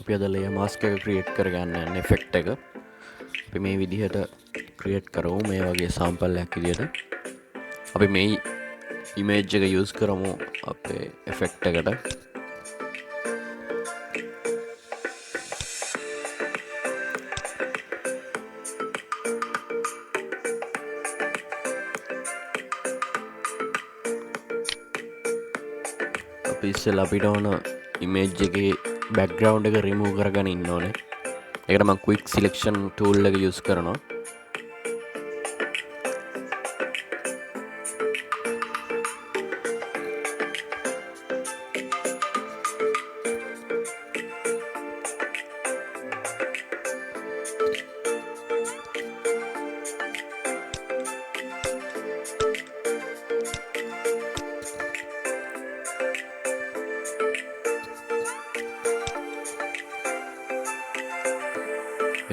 අපි අද layer mask එක create කරගන්න යන්නේ effect එක. අපි මේ විදිහට create කරමු මේ වගේ sample එකක් විදිහට. අපි මේ image එක use කරමු අපේ effect එකට. අපි ඉස්සෙල්ලා අපිට ඕන image එකේ background එක remove කරගෙන ඉන්න ඕනේ. ඒකට මම quick selection tool එක use කරනවා.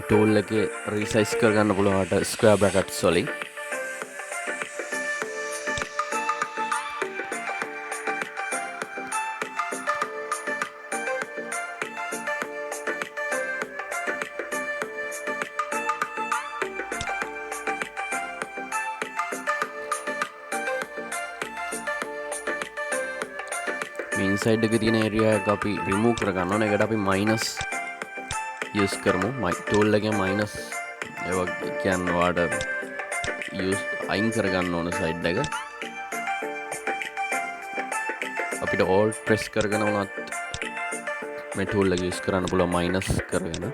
tool එකේ resize කරගන්න පුළුවන් square brackets වලින්. මේ inside එකේ තියෙන area එක අපි remove කරගන්න ඕනේ. ඒකට අපි minus use කරමු. tool එකේ minus ඒ වගේ කියන්නේ ඔයාලට use අයින් කරගන්න ඕන side එක. අපිට alt press කරගෙන උනත් මේ tool එක use කරන්න පුළුවන් minus කරගෙන.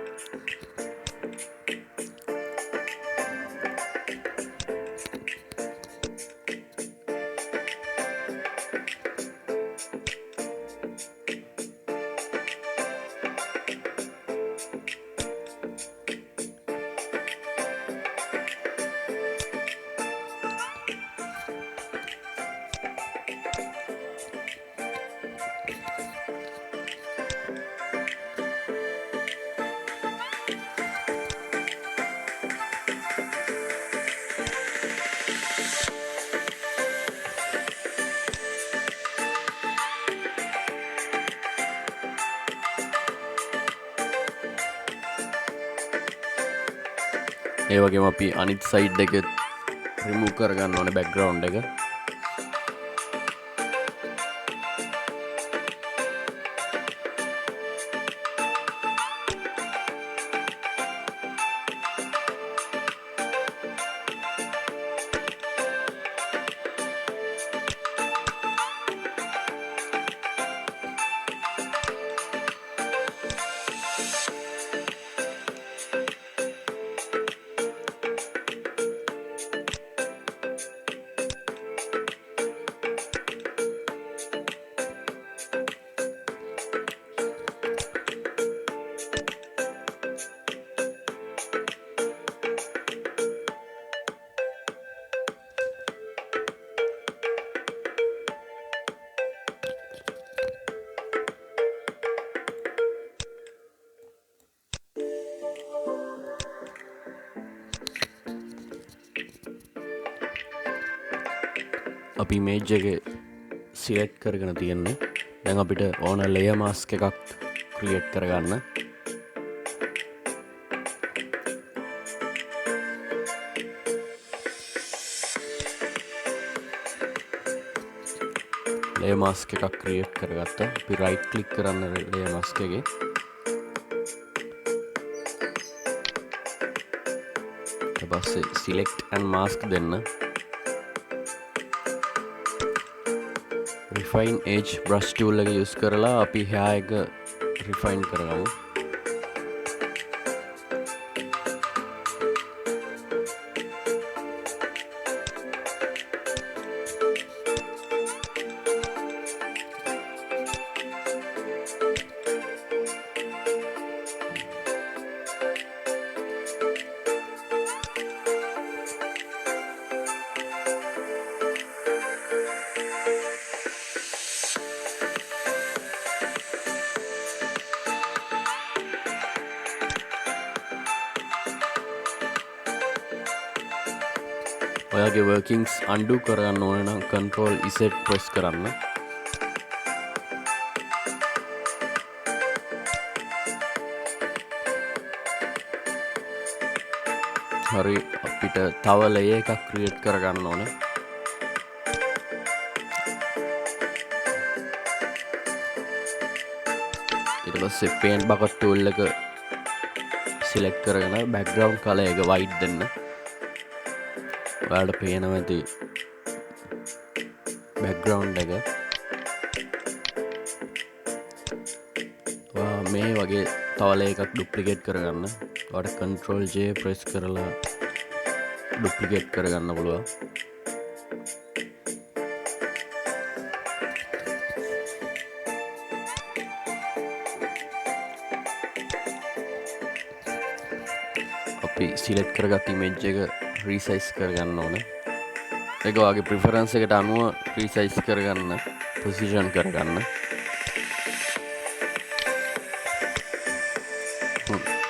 ඒ වගේම අපි අනිත් සයිඩ් එක remove කරගන්න ඕනේ background එක. අපි image එක select කරගෙන තියෙන්නේ. දැන් අපිට ඕන layer mask එකක් create කරගන්න. layer mask එකක් create කරගත්තා. අපි right click කරන්න layer mask එකේ. ඊට පස්සේ select and mask දෙන්න. refine edge brush tool එක use කරලා අපි hair එක refine කරගමු. ඔයාගේ workings undo කරගන්න ඕන නම් control Z press කරන්න. හරි අපිට තව ලේයර් එකක් ක්‍රියේට් කරගන්න ඕනේ. ඊට පස්සේ paint bucket tool එක select කරගෙන background color එක white දෙන්න. ඔයාලට පේනවා ඇති background එක. මේ වගේ තව ලේයර් එකක් duplicate කරගන්න. ඔයාලට control J press කරලා duplicate කරගන්න පුළුවන්. අපි select කරගත් image එක resize කරගන්න ඕනේ. ඒක ඔයාගේ preference එකට අනුව resize කරගන්න, position කරගන්න.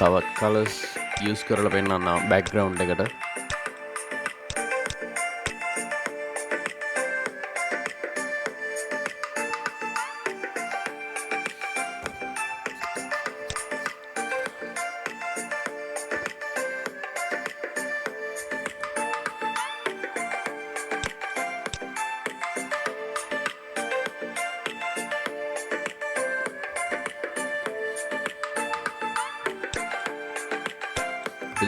තවත් colors use කරලා පෙන්නන්න background එකට.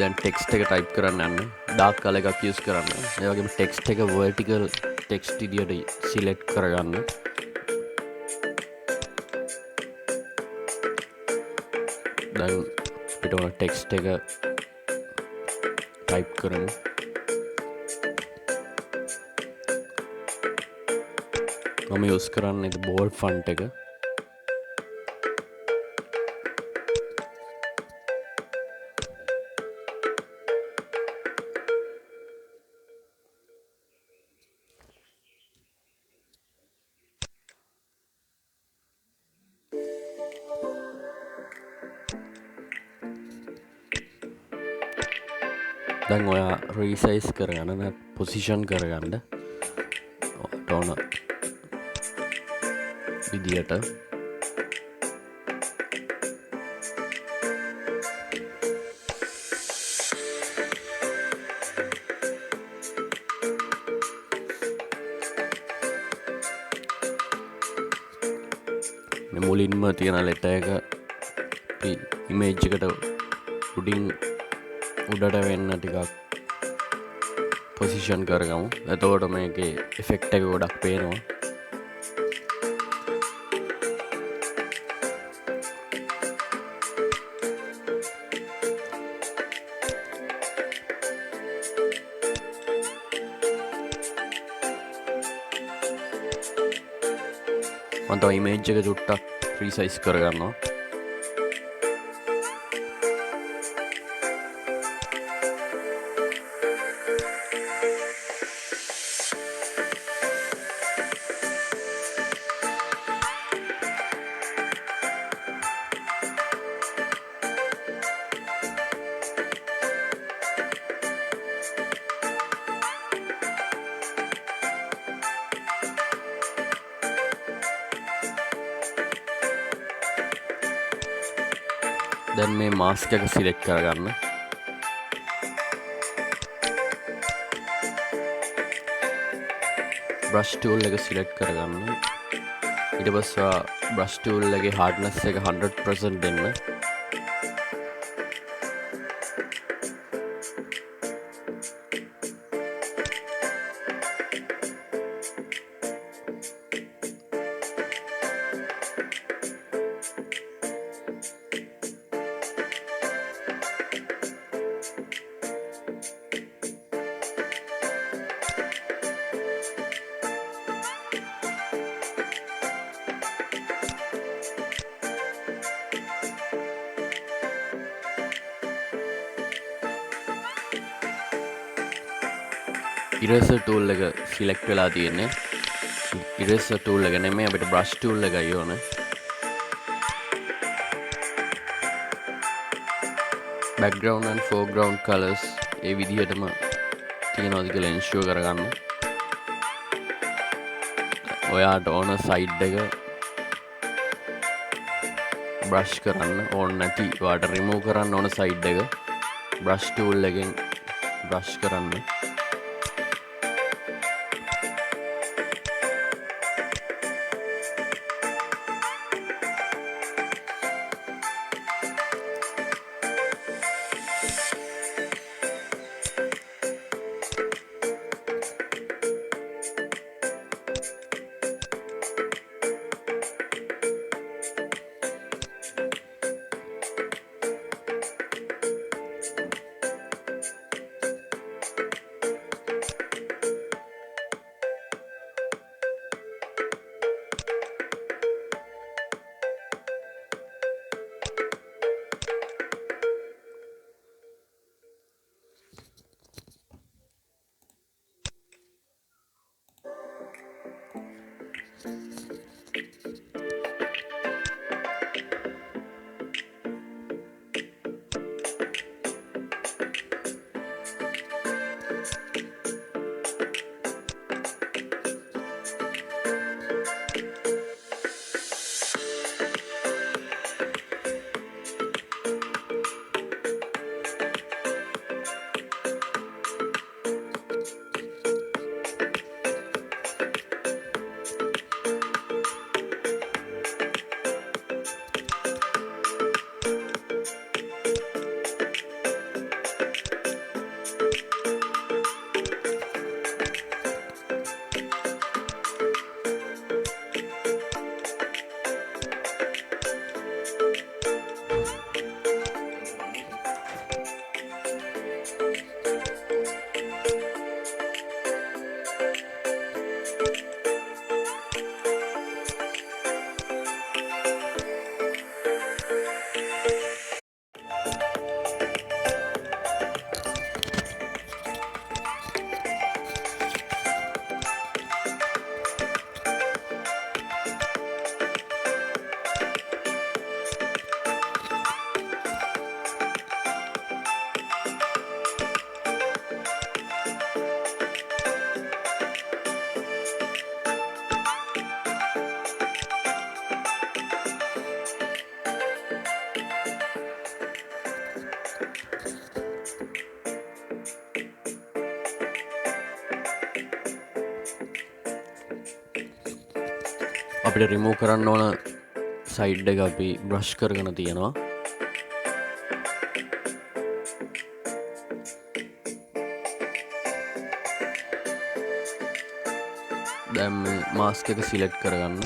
දැන් ටෙක්ස්ට් එක ටයිප් කරන්න යන්න ඩාර්ක් කලර් එකක් යූස් කරන්න. ඒ වගේම ටෙක්ස්ට් එක vertical ටෙක්ස්ට් විදියට සිලෙක්ට් කරගන්න. දැන් අපිට ඕන ටෙක්ස්ට් එක ටයිප් කරමු. මම යූස් කරන්නේ bold font එක. දැන් ඔයා resize කරගන්න position කරගන්න ඕන විදියට මුලින්ම තියෙන letter එක image එකට උඩට වෙන්න ටිකක් පොසිෂන් කරගමු. එතකොට මේකේ ඉෆෙක්ට් එක ගොඩක් පේනවා. මම තව image එක චුට්ටක් resize කරගන්නවා. දැන් මේ මාස්ක් එක සිලෙක්ට් කරගන්න. බ්‍රෂ් ටූල් එක සිලෙක්ට් කරගන්න. ඊට පස්සේ බ්‍රෂ් ටූල් එකේ hardness එක 100% දෙන්න. eraser tool එක select වෙලා තියෙන්නේ. eraser tool එක නෙමෙයි අපිට brush tool එකයි ඕනේ. background and foreground colors ඒ විදිහටම තියෙනවද කියලා ensure කරගන්න. ඔයාට ඕන side එක brush කරන්න ඕන නැති ඔයාට remove කරන්න ඕන side එක brush tool එකෙන් බ්‍රෂ් කරන්න. අපිට රිමූව් කරන්න ඕන සයිඩ් එක අපි බ්‍රෂ් කරගෙන තියෙනවා. දැන් මේ මාස්ක් එක සිලෙක්ට් කරගන්න.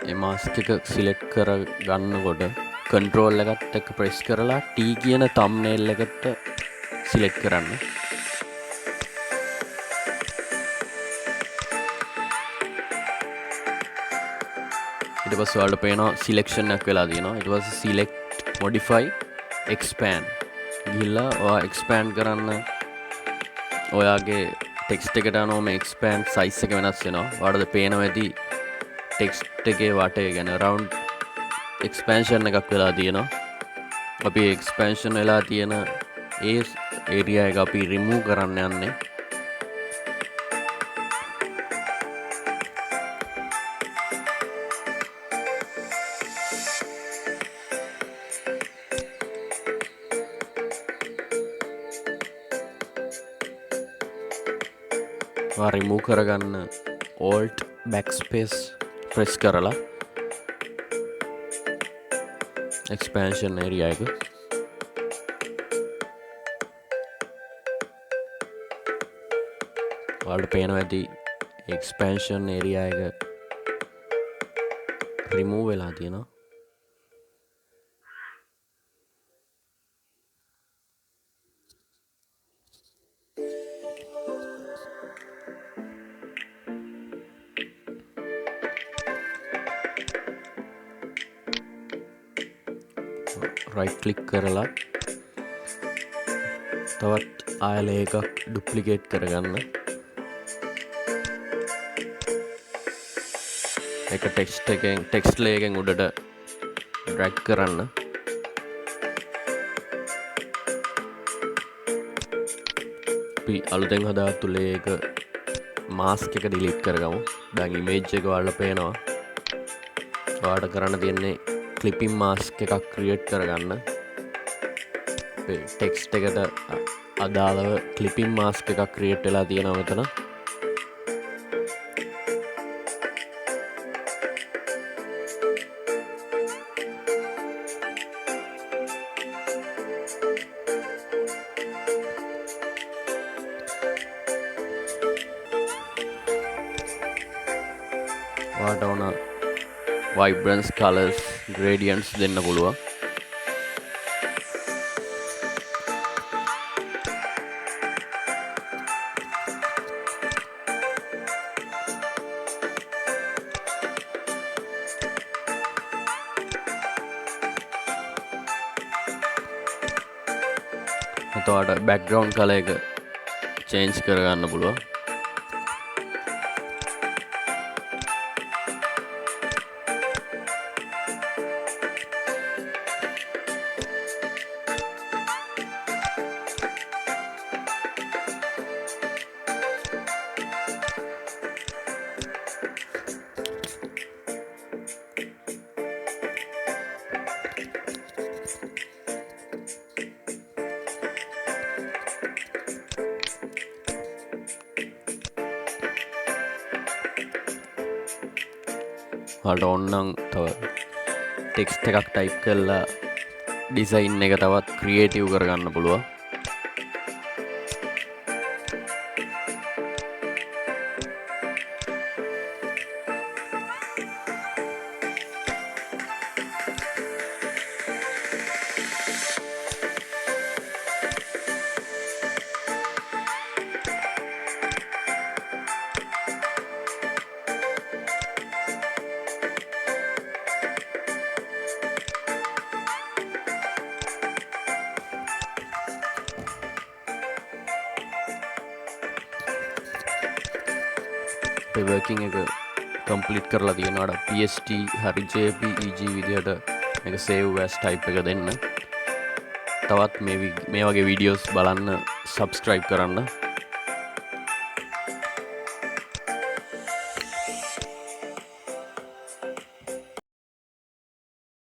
මේ මාස්ක් එක සිලෙක්ට් කරගන්නකොට කන්ට්‍රෝල් එකත් එක්ක ප්‍රෙස් කරලා T කියන තම්බ්නේල් එකට සිලෙක්ට් කරන්න. ඊට පස්සේ ඔයාලට පේනවා සිලෙක්ෂන් එකක් වෙලා තියෙනවා. ඊට පස්සේ select modify expand ගිහිල්ලා ඔයා expand කරන්න ඔයාගේ ටෙක්ස්ට් එකට අනුව මේ expand size එක වෙනස් වෙනවා. ඔයාලට පේනවා ඇති ටෙක්ස්ට් එකේ වටේ ගැන round expansion එකක් වෙලා තියෙනවා. අපි expansion වෙලා තියෙන ඒ area එක අපි remove කරන්න යන්නේ. රිමූව් කරගන්න Alt backspace ප්‍රෙස් කරලා expansion area එක ඔයාලට පේනවා ඇති expansion area එක රිමූව් වෙලා තියෙනවා. right click කරලා තවත් ආයල එකක් duplicate කරගන්න. ඒක text layer එකෙන් උඩට drag කරන්න. අපි අලුතෙන් හදාගත්තු layer එක mask එක delete කරගමු. දැන් image එක ඔයාලට පේනවා. ඔයාලට කරන්න තියෙන්නේ clipping mask එකක් create කරගන්න. අපේ ටෙක්ස්ට් එකට අදාළව ක්ලිපින් මාස්ක් එකක් ක්‍රියේට් වෙලා තියෙනවා මෙතන. ඔයාට ඕන vibrance colors gradients දෙන්න පුළුවන්. එතකොට background color එක change කරගන්න පුළුවන්. හට ඔන්නම් තව ටෙක්ස්ට් එකක් ටයිප් කරලා ඩිසයින් එක තවත් ක්‍රියේටිව් කරගන්න පුළුවන්. වර්කින් එක කම්ප්ලිට් කරලා තියෙනවාට PST හරි JPEG විදිහට එක save as type එක දෙන්න. තවත් මේ වගේ වීඩියෝස් බලන්න subscribe කරන්න.